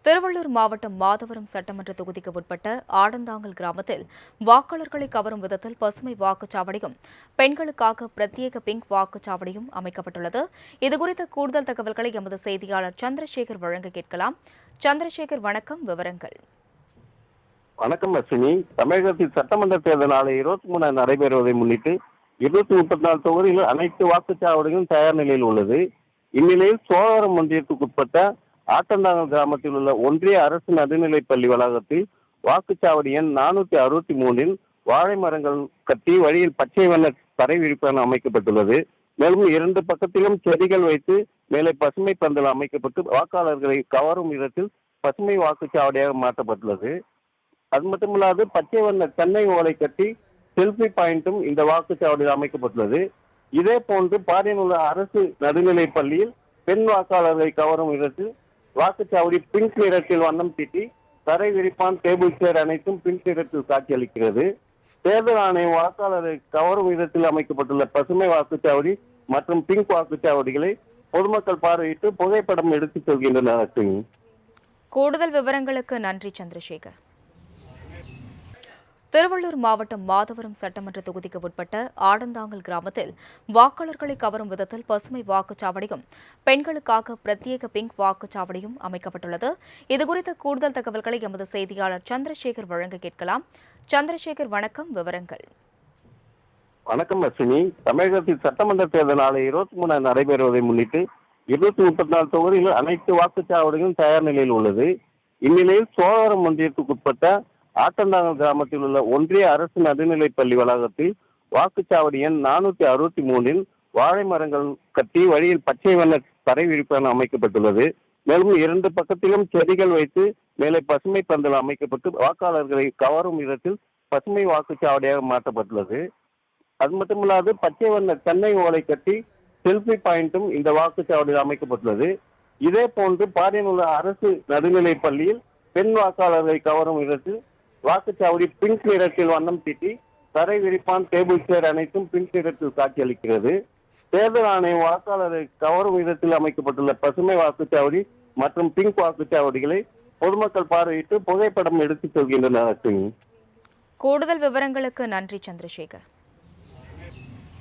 திருவள்ளூர் மாவட்டம் மாதவரம் சட்டமன்ற தொகுதிக்கு உட்பட்ட ஆடந்தாங்கல் கிராமத்தில் வாக்காளர்களை கவரும் விதத்தில் பசுமை வாக்குச்சாவடியும் பெண்களுக்காக பிரத்யேக பிங்க் வாக்குச்சாவடியும் அமைக்கப்பட்டுள்ளது. இதுகுறித்த கூடுதல் தகவல்களை எமது செய்தியாளர் சந்திரசேகர் வழங்க கேட்கலாம். சந்திரசேகர், வணக்கம். விவரங்கள். வணக்கம் அஸ்வினி. தமிழகத்தில் சட்டமன்ற தேர்தல் நாளை 23 நடைபெறுவதை முன்னிட்டு 234 தொகுதிகளில் அனைத்து வாக்குச்சாவடிகளும் தயார் நிலையில் உள்ளது. இந்நிலையில் சோழவரம் ஒன்றியத்துக்குட்பட்ட ஆட்டந்தாங்கல் கிராமத்தில் உள்ள ஒன்றிய அரசு நடுநிலைப்பள்ளி வளாகத்தில் வாக்குச்சாவடி எண் 463 வாழை மரங்கள் கட்டி வழியில் பச்சை வண்ண தரை விரிப்பான் அமைக்கப்பட்டுள்ளது. மேலும் 2 பக்கத்திலும் செடிகள் வைத்து மேலே பசுமை பந்தல் அமைக்கப்பட்டு வாக்காளர்களை கவரும் விதத்தில் பசுமை வாக்குச்சாவடியாக மாற்றப்பட்டுள்ளது. அது மட்டுமில்லாது பச்சை வண்ண தென்னை ஓலை கட்டி செல்ஃபி பாயிண்டும் இந்த வாக்குச்சாவடியில் அமைக்கப்பட்டுள்ளது. இதே போன்று பாரியில் உள்ள அரசு நடுநிலைப் பள்ளியில் பெண் வாக்காளர்களை கவரும் விதத்தில் வாக்குச்சாவடி பிங்க் நிறத்தில் வண்ணம் தீட்டி தரை விரிப்பான், டேபிள் சேர் அனைத்தும் பிங்க் நிறத்தில் காட்சியளிக்கிறது. தேர்தல் ஆணையம் வாக்காளரை கவரும் விதத்தில் அமைக்கப்பட்டுள்ள பசுமை வாக்குச்சாவடி மற்றும் பிங்க் வாக்குச்சாவடிகளை பொதுமக்கள் பார்வையிட்டு புகைப்படம் எடுத்துச் செல்கின்றனர். கூடுதல் விவரங்களுக்கு நன்றி சந்திரசேகர். திருவள்ளூர் மாவட்டம் மாதவரம் சட்டமன்ற தொகுதிக்கு உட்பட்ட ஆடந்தாங்கல் கிராமத்தில் வாக்காளர்களை கவரும் விதத்தில் பசுமை வாக்குச்சாவடியும் பெண்களுக்காக பிரத்யேக பிங்க் வாக்குச்சாவடியும் அமைக்கப்பட்டுள்ளது. இதுகுறித்த கூடுதல் தகவல்களை எமது செய்தியாளர் சந்திரசேகர் வழங்க கேட்கலாம். சந்திரசேகர், வணக்கம். விவரங்கள். வணக்கம் அஸ்வினி. தமிழகத்தில் சட்டமன்ற தேர்தல் நாளை 23 நடைபெறுவதை முன்னிட்டு 234 தொகுதிகளில் அனைத்து வாக்குச்சாவடிகளும் தயார் நிலையில் உள்ளது. இந்நிலையில் சோழவரம் ஒன்றியத்துக்குட்பட்ட ஆட்டந்தாங்கல் கிராமத்தில் உள்ள ஒன்றிய அரசு நடுநிலைப்பள்ளி வளாகத்தில் வாக்குச்சாவடி எண் 463 வாழை மரங்கள் கட்டி வழியில் பச்சை வண்ண தரை விரிப்பான் அமைக்கப்பட்டுள்ளது. மேலும் 2 பக்கத்திலும் செடிகள் வைத்து மேலே பசுமை பந்தல் அமைக்கப்பட்டு வாக்காளர்களை கவரும் விதத்தில் பசுமை வாக்குச்சாவடியாக மாற்றப்பட்டுள்ளது. அது மட்டுமில்லாது பச்சை வண்ண தென்னை ஓலை கட்டி செல்ஃபி பாயிண்டும் இந்த வாக்குச்சாவடியில் அமைக்கப்பட்டுள்ளது. இதே போன்று பாரியில் உள்ள அரசு நடுநிலைப் பள்ளியில் பெண் வாக்காளர்களை கவரும் விதத்தில் வாக்குச்சாவடி பிங்க் நிறத்தில் வண்ணம் தீட்டி தரை விரிப்பான், டேபிள் சேர் அனைத்தும் பிங்க் நிறத்தில் காட்சியளிக்கிறது. தேர்தல் ஆணையம் வாக்காளரை கவரும் விதத்தில் அமைக்கப்பட்டுள்ள பசுமை வாக்குச்சாவடி மற்றும் பிங்க் வாக்குச்சாவடிகளை பொதுமக்கள் பார்வையிட்டு புகைப்படம் எடுத்துச் செல்கின்றனர். கூடுதல் விவரங்களுக்கு நன்றி சந்திரசேகர்.